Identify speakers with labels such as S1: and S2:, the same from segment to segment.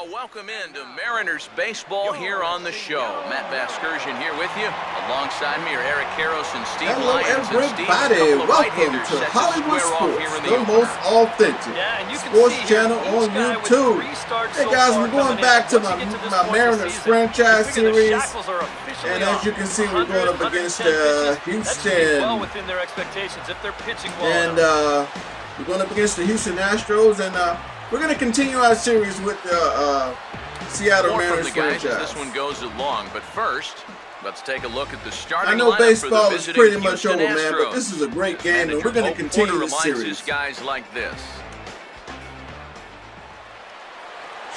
S1: Welcome into Mariners baseball here on the show. Matt Vasgersian here with you. Alongside me are Eric Karros and Steve Lyons.
S2: Everybody, welcome to Hollywood Sports, the most authentic sports channel on YouTube. Hey guys, we're going back to my Mariners franchise series, and as you can see, we're going up against Houston, and we're going up against the Houston Astros, and we're going to continue our series with the Seattle Mariners franchise.
S1: This one goes along, but first, let's take a look at the starting lineup.
S2: I know baseball is pretty much over,
S1: man,
S2: but this is a great game, and we're going to continue this series.
S1: Guys like this.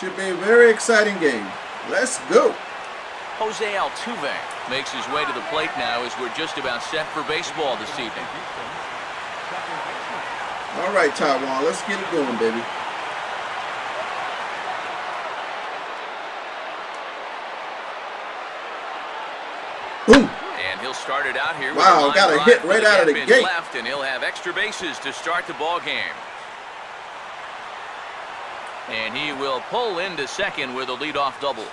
S2: Should be a very exciting game. Let's go.
S1: Jose Altuve makes his way to the plate now as we're just about set for baseball this evening.
S2: All right, Taiwan, let's get it going, baby. Boom.
S1: And he'll start it out here.
S2: Wow, got a hit right out of the gate.
S1: Left, and he'll have extra bases to start the ball game. And he will pull into second with a leadoff double.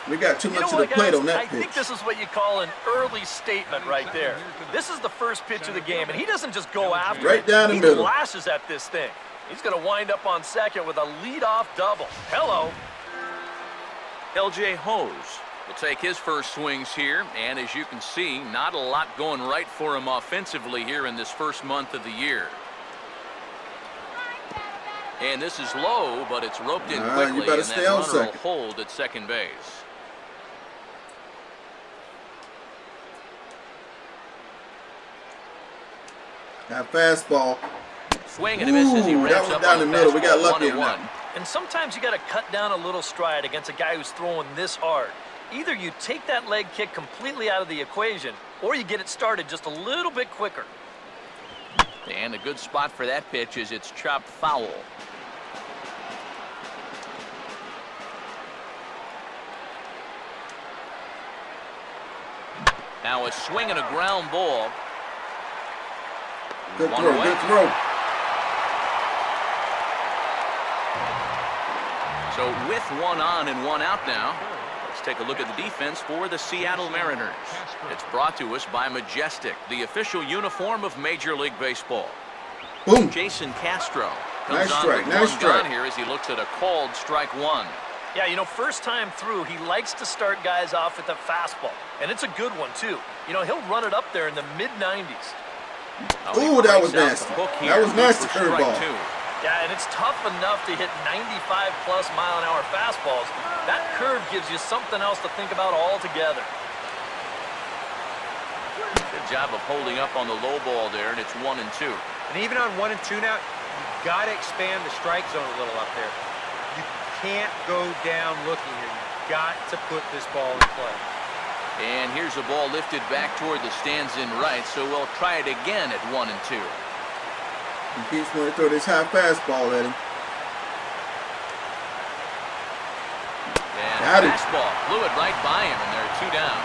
S2: We got too much of the plate on that pitch.
S3: I think this is what you call an early statement right there. This is the first pitch of the game, and he doesn't just go after
S2: right down the middle.
S3: He lashes at this thing. He's going to wind up on second with a leadoff double. Hello.
S1: LJ Hose will take his first swings here, and as you can see, not a lot going right for him offensively here in this first month of the year. And this is low, but it's roped in quickly,
S2: you better stay on second.
S1: Will hold at second base.
S2: That fastball.
S1: Swing and a miss as he ramps up down the middle.
S2: We got lucky in that.
S3: And sometimes you got to cut down a little stride against a guy who's throwing this hard. Either you take that leg kick completely out of the equation, or you get it started just a little bit quicker.
S1: And a good spot for that pitch is it's chopped foul. Now a swing and a ground ball.
S2: Good throw, good throw.
S1: So with one on and one out now, let's take a look at the defense for the Seattle Mariners. It's brought to us by Majestic, the official uniform of Major League Baseball.
S2: Boom.
S1: Jason Castro
S2: nice
S1: comes on
S2: strike,
S1: with
S2: nice
S1: one
S2: strike.
S1: gun here as he looks at a called strike one.
S3: Yeah, you know, first time through, he likes to start guys off with a fastball. And it's a good one, too. You know, he'll run it up there in the mid-90s.
S2: Ooh, that was nasty. That was nasty curveball.
S3: Yeah, and it's tough enough to hit 95-plus mile-an-hour fastballs. That curve gives you something else to think about altogether.
S1: Good job of holding up on the low ball there, and it's 1-2.
S4: And even on 1 and 2 now, you've got to expand the strike zone a little up there. You can't go down looking here. You've got to put this ball in play.
S1: And here's a ball lifted back toward the stands in right, so we'll try it again at 1-2.
S2: He keeps wanting to throw this high fastball at him.
S1: And fastball blew it right by him, and there are 2 down.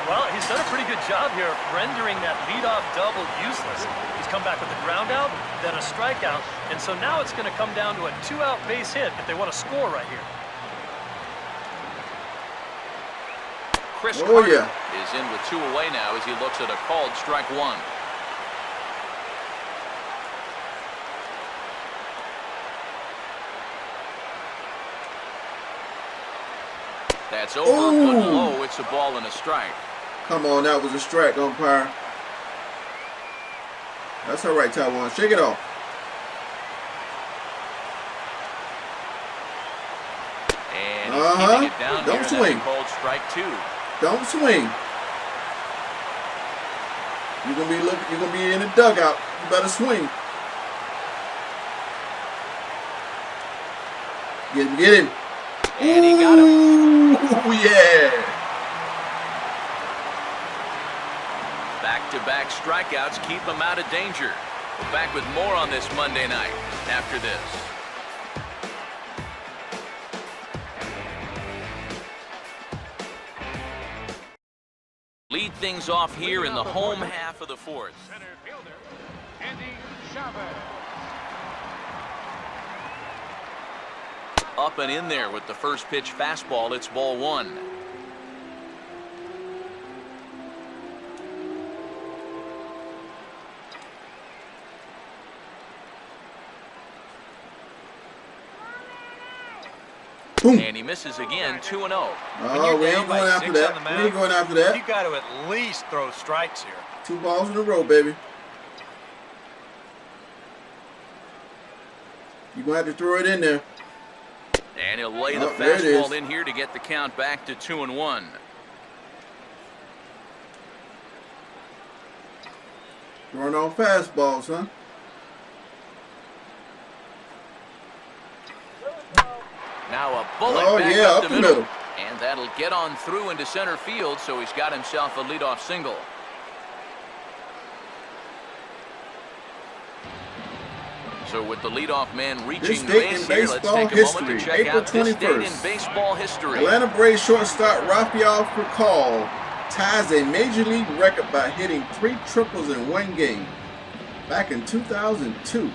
S3: Well, he's done a pretty good job here of rendering that leadoff double useless. He's come back with a ground out, then a strikeout, and so now it's going to come down to a 2-out base hit if they want to score right here. Chris Carter is in with 2 away now as he looks at a called strike one. That's over, but low. It's a ball and a strike.
S2: Come on, that was a strike, umpire. That's all right, Taiwan. Shake it off.
S1: And he's keeping it down.
S2: Don't swing.
S1: Called strike 2.
S2: Don't swing. You're gonna be in the dugout. You better swing. Get him, get him.
S1: And he got him.
S2: Ooh, yeah.
S1: Back-to-back strikeouts keep him out of danger. We're back with more on this Monday night after this. Lead things off here in the home half of the fourth.
S5: Center fielder, Andy Chavez.
S1: Up and in there with the first pitch fastball. It's ball one.
S2: Boom.
S1: And he misses again, 2-0.
S2: Oh, we ain't going after that. We ain't going after that.
S4: You got to at least throw strikes here.
S2: 2 balls in a row, baby. You're going to have to throw it in there.
S1: And he'll lay the fastball in here to get the count back to 2-1.
S2: Throwing on fastballs, huh?
S1: Now a bullet back up the middle. And that'll get on through into center field, so he's got himself a leadoff single. So with the leadoff man reaching the base here, let's take a moment to check out this date in baseball history.
S2: Atlanta Braves shortstop Rafael Furcal ties a major league record by hitting 3 triples in 1 game back in 2002.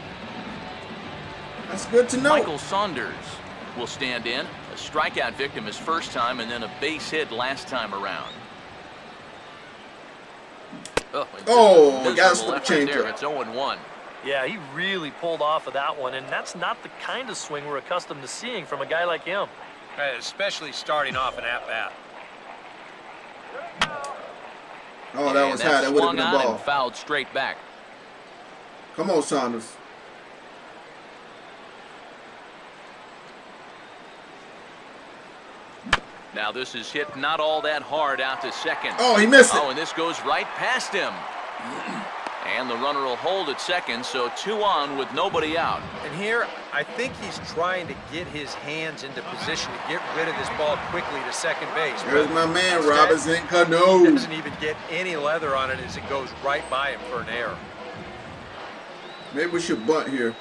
S2: That's good to know.
S1: Michael Saunders will stand in. A strikeout victim his first time, and then a base hit last time around.
S2: Oh, got a slip change
S1: there. It's 0-1.
S3: Yeah, he really pulled off of that one, and that's not the kind of swing we're accustomed to seeing from a guy like him.
S4: Especially starting off an at-bat.
S2: Oh, that was high. That would have been a ball.
S1: And fouled straight back.
S2: Come on, Saunders.
S1: Now this is hit not all that hard out to second.
S2: Oh, he missed it.
S1: Oh, and this goes right past him. And the runner will hold at second, so 2 on with nobody out.
S4: And here, I think he's trying to get his hands into position to get rid of this ball quickly to second base.
S2: There's my man, Robinson Cano.
S4: He doesn't even get any leather on it as it goes right by him for an error.
S2: Maybe we should bunt here.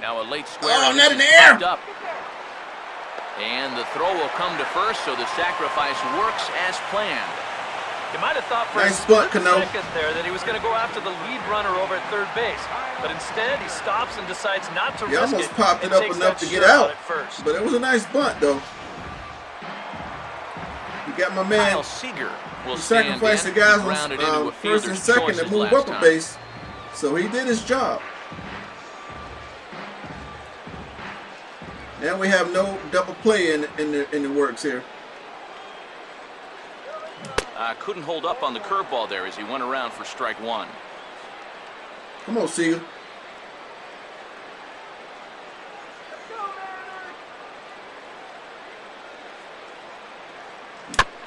S1: Now a late square.
S2: Oh, not in the air.
S1: Up. And the throw will come to first, so the sacrifice works as planned.
S3: You might have thought for a split second there that he was going to go after the lead runner over at third base. But instead, he stops and decides not to risk it.
S2: He almost popped it up enough to get out. But it was a nice bunt, though. You got my man.
S1: Kyle Seager will
S2: sacrifice the guys on first and second to move up a base. So he did his job. And we have no double play in the works here.
S1: Couldn't hold up on the curveball there as he went around for strike 1.
S2: Come on, Seager.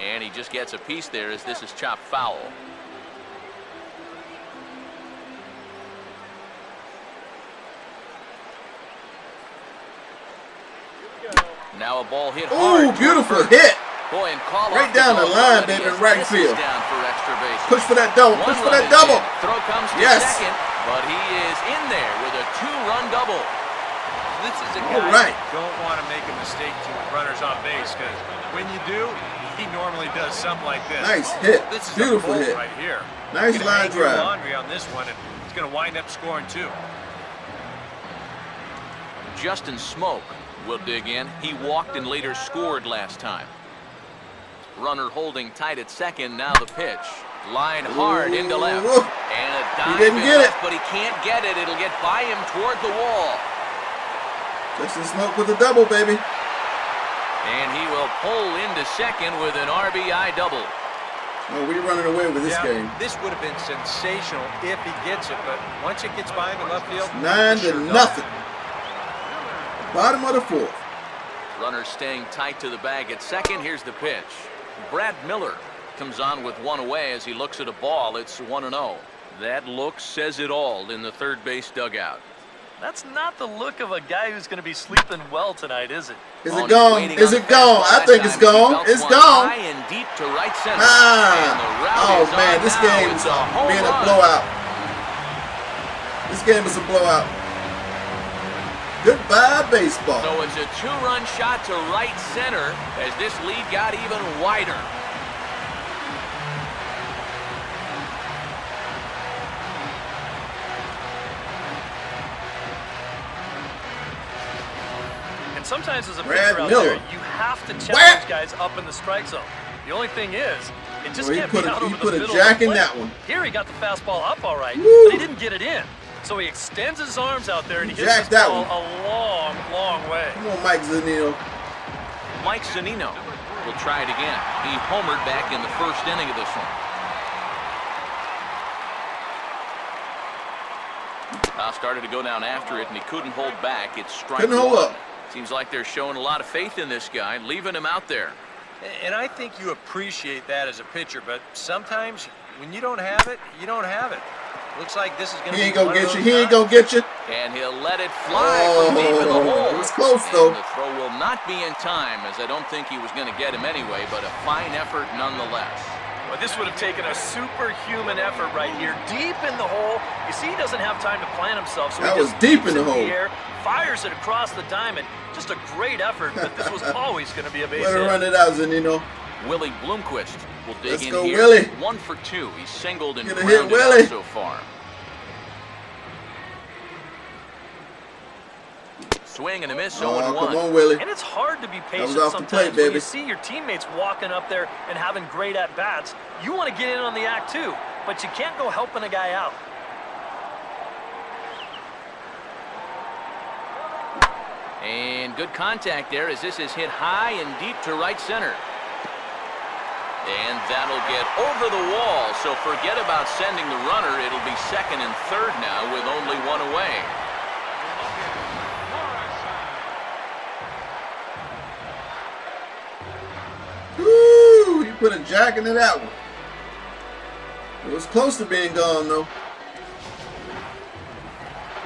S1: And he just gets a piece there as this is chopped foul. Now a ball hit hard.
S2: Ooh, beautiful hit.
S1: Boy, and call
S2: right down the line, baby, right field.
S1: Down for extra base.
S2: Push for that double. Push for that double.
S1: Throw comes to second, but he is in there with a 2-run double.
S4: This is a guy you don't want to make a mistake to with runners on base, because when you do, he normally does something like this.
S2: Nice hit.
S4: This is
S2: beautiful
S4: a
S2: hit
S4: right here.
S2: Nice line drive.
S4: Laundry on this one, and it's going to wind up scoring 2.
S1: Justin Smoke will dig in. He walked and later scored last time. Runner holding tight at second. Now the pitch. Line hard into left. And a dive.
S2: He didn't get it.
S1: But he can't get it. It'll get by him toward the wall.
S2: Justin Smoke with a double, baby.
S1: And he will pull into second with an RBI double.
S2: Oh, we're running away with this game.
S4: This would have been sensational if he gets it, but once it gets by him in left field,
S2: 9-0. Bottom of the fourth.
S1: Runner staying tight to the bag at second. Here's the pitch. Brad Miller comes on with one away as he looks at a ball. It's 1-0. That look says it all in the third base dugout.
S3: That's not the look of a guy who's going to be sleeping well tonight, is it?
S2: Is it gone? Is it gone? I think it's gone. It's gone.
S1: High and deep to right right center.
S2: Oh man, this game is being a blowout. This game is a blowout. Goodbye, baseball.
S1: So it's a 2-run shot to right center as this lead got even wider.
S3: And sometimes as a pitcher out there, you have to challenge guys up in the strike zone. The only thing is, it just can't be out over the middle of the
S2: jack in
S3: plate.
S2: that one.
S3: Here he got the fastball up all right,
S2: Woo.
S3: but he didn't get it in. So he extends his arms out there and he hits this ball a long, long way.
S2: Come on, Mike Zunino.
S1: Mike Zunino will try it again. He homered back in the first inning of this one. Started to go down after it, and he couldn't hold back. It's strike one.
S2: Couldn't hold up.
S1: Seems like they're showing a lot of faith in this guy, leaving him out there.
S4: And I think you appreciate that as a pitcher, but sometimes when you don't have it, you don't have it. Looks like this is going to be.
S2: He ain't gonna get you. He ain't gonna get you.
S1: And he'll let it fly from deep in the hole.
S2: It was close though.
S1: And the throw will not be in time, as I don't think he was going to get him anyway, but a fine effort nonetheless.
S3: Well, this would have taken a superhuman effort right here, deep in the hole. You see, he doesn't have time to plant himself, so
S2: that
S3: he
S2: was
S3: just
S2: deep in the hole.
S3: Air, fires it across the diamond. Just a great effort, but this was always going to be a base
S2: hit.
S3: hit.
S2: Run it out, Zunino.
S1: Willie Bloomquist will dig
S2: Let's
S1: in
S2: go,
S1: here.
S2: Willie.
S1: 1 for 2. He's singled and
S2: Get a hit,
S1: grounded
S2: Willie.
S1: out so far. Swing and a miss, 0-1.
S2: Come on, Willie.
S3: And it's hard to be patient
S2: off the
S3: sometimes
S2: plate,
S3: when
S2: baby.
S3: you see your teammates walking up there and having great at-bats. You want to get in on the act too, but you can't go helping a guy out.
S1: And good contact there as this is hit high and deep to right center. And that'll get over the wall, so forget about sending the runner. It'll be second and third now with only one away.
S2: Woo! He put a jack into that one. It was close to being gone though.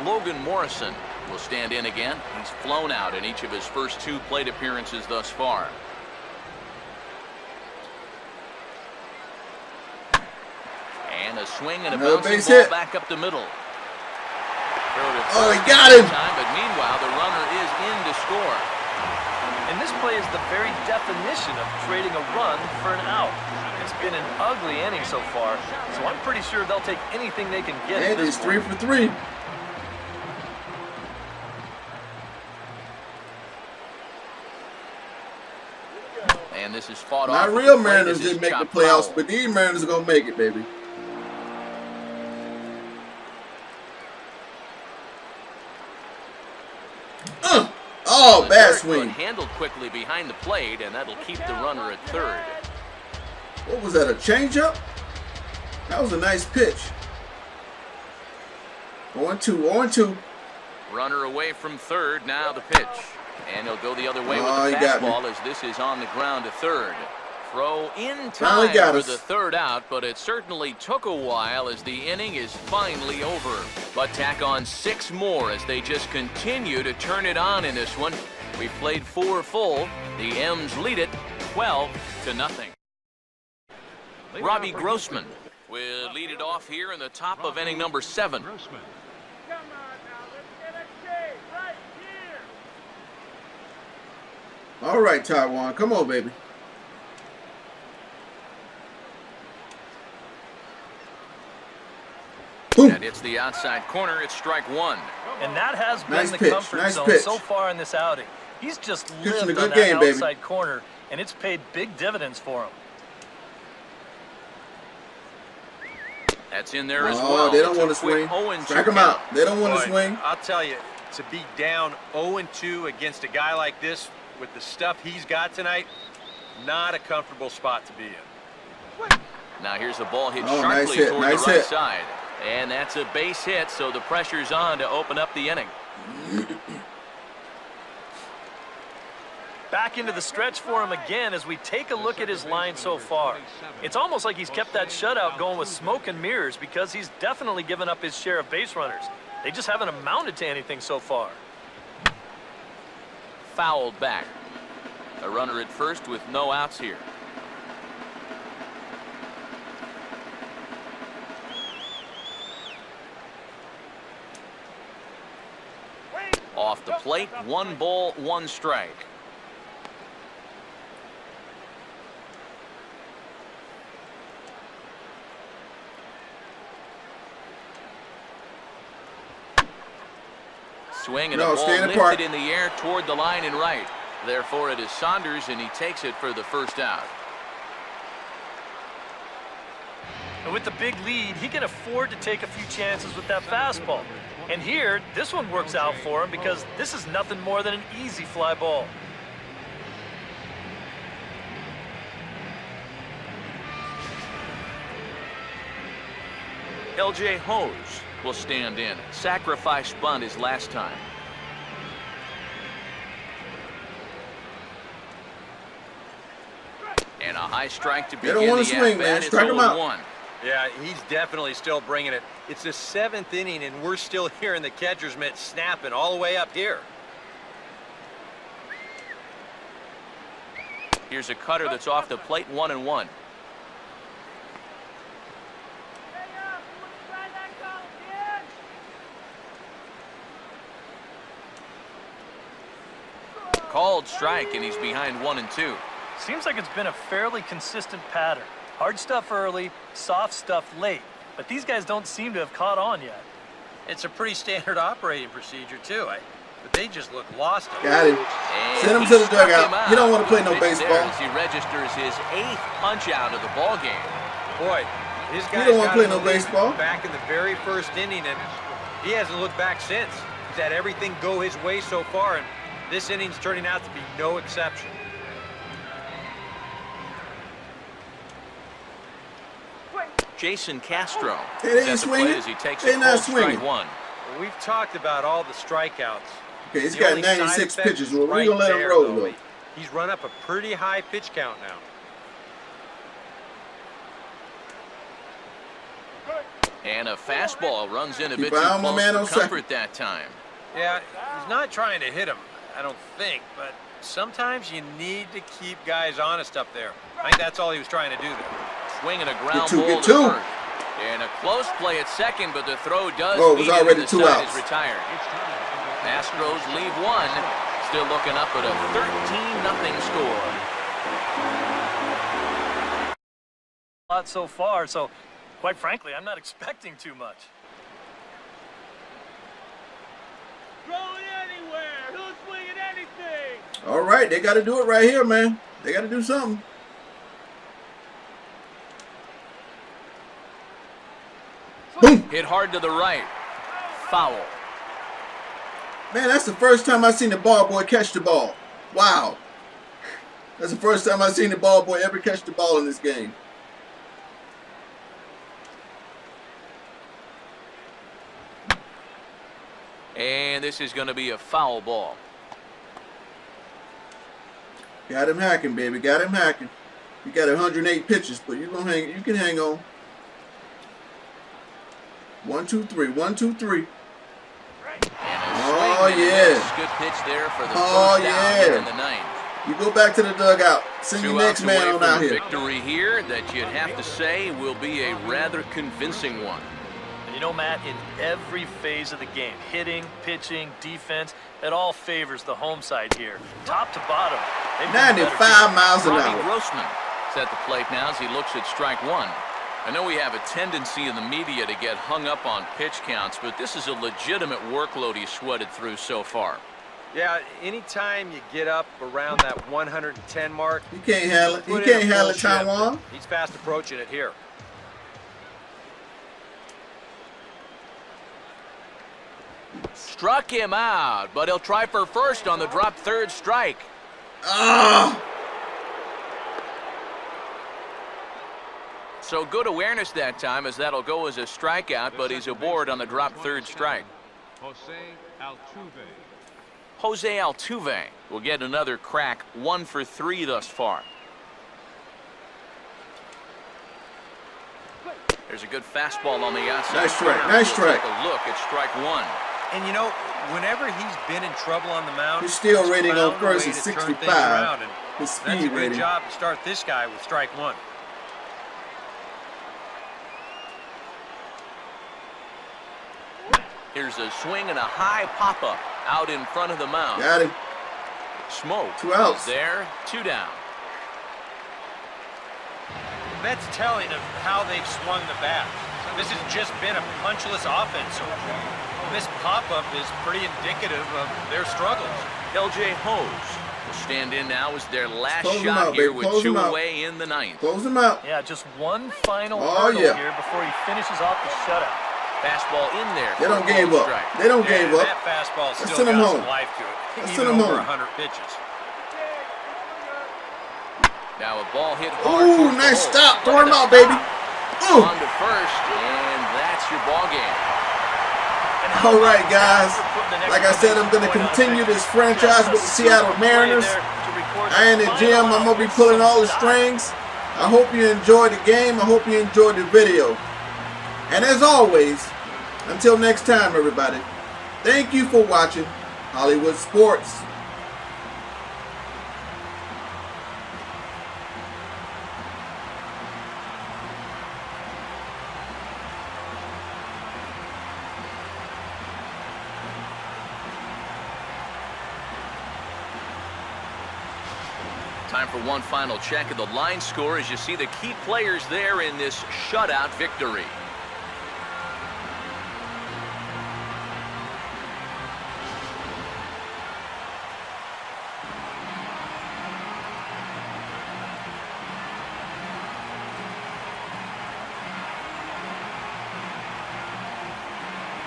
S1: Logan Morrison will stand in again. He's flown out in each of his first 2 plate appearances thus far. And a swing and a bouncing ball
S2: hit.
S1: back up the middle.
S2: Oh, he got him.
S1: But meanwhile, the runner is in to score.
S3: And this play is the very definition of trading a run for an out. It's been an ugly inning so far, so I'm pretty sure they'll take anything they can get.
S2: And he's 3 for 3.
S1: And this is fought off.
S2: Not real Mariners didn't make the playoffs, but these Mariners are gonna make it, baby. Oh, bad swing.
S1: Handled quickly behind the plate, and that'll keep the runner at third.
S2: What was that, a changeup? That was a nice pitch. 0-2, 0-2.
S1: Runner away from third, now the pitch. And he'll go the other way with the fastball as this is on the ground to third. Throw in time for the third out, but it certainly took a while as the inning is finally over. But tack on 6 more as they just continue to turn it on in this one. We've played 4 full. The M's lead it 12-0. Robbie Grossman will lead it off here in the top of inning number 7.
S5: Come on now, let's get a shave right here.
S2: All right, Taiwan, come on, baby. Boom.
S1: And it's the outside corner. It's strike 1.
S3: And that has been
S2: Nice
S3: the
S2: pitch,
S3: comfort
S2: nice
S3: zone
S2: pitch.
S3: so far in this outing. He's just
S2: Pitching a
S3: lived
S2: good
S3: on that
S2: game, baby.
S3: outside corner, and it's paid big dividends for him.
S1: That's in there as well.
S2: Oh, they don't want to
S1: It's a quick
S2: swing.
S1: 0-2
S2: Strike them
S1: count.
S2: out. They don't want to
S4: Boy,
S2: swing.
S4: I'll tell you, to be down 0-2 against a guy like this with the stuff he's got tonight, not a comfortable spot to be in.
S1: Now here's a ball hit
S2: Oh,
S1: sharply
S2: nice hit,
S1: toward
S2: nice
S1: the right
S2: hit.
S1: side. And that's a base hit, so the pressure's on to open up the inning.
S3: Back into the stretch for him again as we take a look at his line so far. It's almost like he's kept that shutout going with smoke and mirrors because he's definitely given up his share of base runners. They just haven't amounted to anything so far.
S1: Fouled back. A runner at first with no outs here. Off the plate, 1 ball, 1 strike. Swing and a ball lifted in the air toward the line and right. Therefore, it is Saunders, and he takes it for the first out.
S3: And with the big lead, he can afford to take a few chances with that fastball. And here, this one works out for him because this is nothing more than an easy fly ball.
S1: L.J. Hose will stand in. Sacrifice bunt his last time. And a high strike to begin the at-bat. It's 0-1.
S4: Yeah, he's definitely still bringing it. It's the 7th inning, and we're still hearing the catcher's mitt snapping all the way up here.
S1: Here's a cutter that's off the plate, 1-1. Called strike, and he's behind 1-2.
S3: Seems like it's been a fairly consistent pattern. Hard stuff early, soft stuff late. But these guys don't seem to have caught on yet.
S4: It's a pretty standard operating procedure, too. But they just look lost.
S2: Got him. Send him to the dugout. He don't want to play no baseball.
S1: As he registers his 8th punch out of the ball game.
S4: Boy, his guy
S2: don't want to play no baseball.
S4: Back in the very first inning, and he hasn't looked back since. He's had everything go his way so far, and this inning's turning out to be no exception.
S1: Jason Castro
S2: is
S1: at the plate as he takes a called strike 1.
S4: We've talked about all the strikeouts.
S2: Okay, he's got 96 pitches. Well, we're going to let him roll, though.
S4: He's run up a pretty high pitch count now.
S1: And a fastball runs in a bit too close for comfort that time.
S4: Yeah, he's not trying to hit him, I don't think, but sometimes you need to keep guys honest up there. I think that's all he was trying to do there.
S1: Swinging a ground ball to first. And a close play at second, but the throw does
S2: it was already 2 outs.
S1: Is retired. Astros leave 1. Still looking up at a 13-0 score.
S3: A lot so far, so quite frankly, I'm not expecting too much.
S5: Throw it anywhere. Who's swinging anything?
S2: All right, they got to do it right here, man. They got to do something. Boom.
S1: Hit hard to the right. Foul.
S2: Man, that's the first time I've seen the ball boy catch the ball. Wow. That's the first time I've seen the ball boy ever catch the ball in this game.
S1: And this is going to be a foul ball.
S2: Got him hacking, baby. Got him hacking. You got 108 pitches, but you can hang on. 1, 2, 3. 1, 2, 3. Oh yeah.
S1: Good pitch there for the first out in the 9th.
S2: You go back to the dugout. Send your next man on out here.
S1: Victory here that you'd have to say will be a rather convincing one.
S3: You know, Matt, in every phase of the game, hitting, pitching, defense, it all favors the home side here. Top to bottom.
S2: 95 miles an hour.
S1: Grossman is at the plate now as he looks at strike 1. I know we have a tendency in the media to get hung up on pitch counts, but this is a legitimate workload he's sweated through so far.
S4: Yeah, anytime you get up around that 110 mark,
S2: you can't handle it. You can't handle it, Taiwan.
S4: He's fast approaching it here.
S1: Struck him out, but he'll try for first on the drop third strike. So good awareness that time, as that'll go as a strikeout, but he's aboard on the drop third strike. Jose Altuve will get another crack, 1 for 3 thus far. There's a good fastball on the outside.
S2: Nice strike. Nice strike.
S1: Take a look at strike 1.
S4: And you know, whenever he's been in trouble on the mound,
S2: his steal rating on first is 65. His speed
S4: rating. That's a good
S2: rating.
S4: job to start this guy with strike 1.
S1: Here's a swing and a high pop-up out in front of the mound.
S2: Got him.
S1: Smoke
S2: 2 outs.
S1: There, 2 down.
S4: That's telling of how they've swung the bat. This has just been a punchless offense so far. This pop-up is pretty indicative of their struggles.
S1: LJ Hose will stand in now as their last
S2: Close
S1: shot
S2: out,
S1: here
S2: baby.
S1: with
S2: Close
S1: 2
S2: out.
S1: away in the 9th.
S2: Close him out.
S3: Yeah, just one final
S2: Oh,
S3: hurdle
S2: yeah.
S3: here before he finishes off the shutout.
S1: Fastball in there.
S2: They don't
S1: for a
S2: give
S1: ball
S2: up.
S1: strike.
S2: They don't give up.
S4: That fastball
S2: Let's
S4: still
S2: send him
S4: got
S2: home.
S4: some life to it.
S2: Let's
S4: Even
S2: send him
S4: over
S2: home.
S4: 100 pitches.
S1: Now a ball hit hard.
S2: Ooh,
S1: towards the
S2: nice
S1: hole.
S2: stop. Throw
S1: Look
S2: him
S1: at
S2: out,
S1: the
S2: baby.
S1: stop.
S2: Ooh.
S1: On to first, and that's your ball game.
S2: All right, guys. Like I said, I'm going to continue this franchise with the Seattle Mariners. I ain't in the gym. I'm going to be pulling all the strings. I hope you enjoyed the game. I hope you enjoyed the video. And as always, until next time, everybody, thank you for watching Hollywood Sports.
S1: Time for one final check of the line score as you see the key players there in this shutout victory.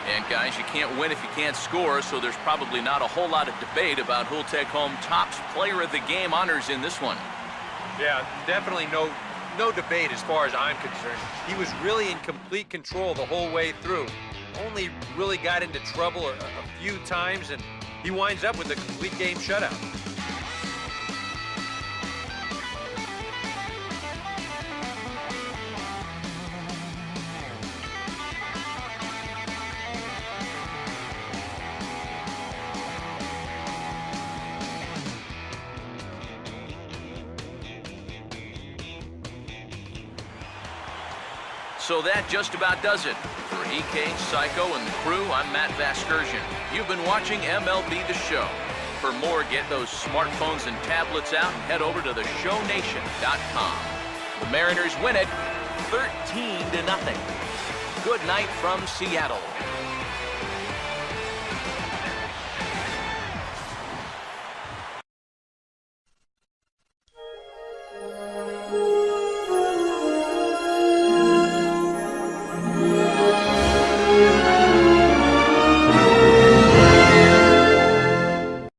S1: And guys, you can't win if you can't score, so there's probably not a whole lot of debate about who'll take home Topps Player of the Game honors in this one.
S4: Yeah, definitely no debate as far as I'm concerned. He was really in complete control the whole way through. Only really got into trouble a few times, and he winds up with a complete game shutout.
S1: So that just about does it. For EK, Psycho, and the crew, I'm Matt Vasgersian. You've been watching MLB The Show. For more, get those smartphones and tablets out and head over to theshownation.com. The Mariners win it 13-0. Good night from Seattle.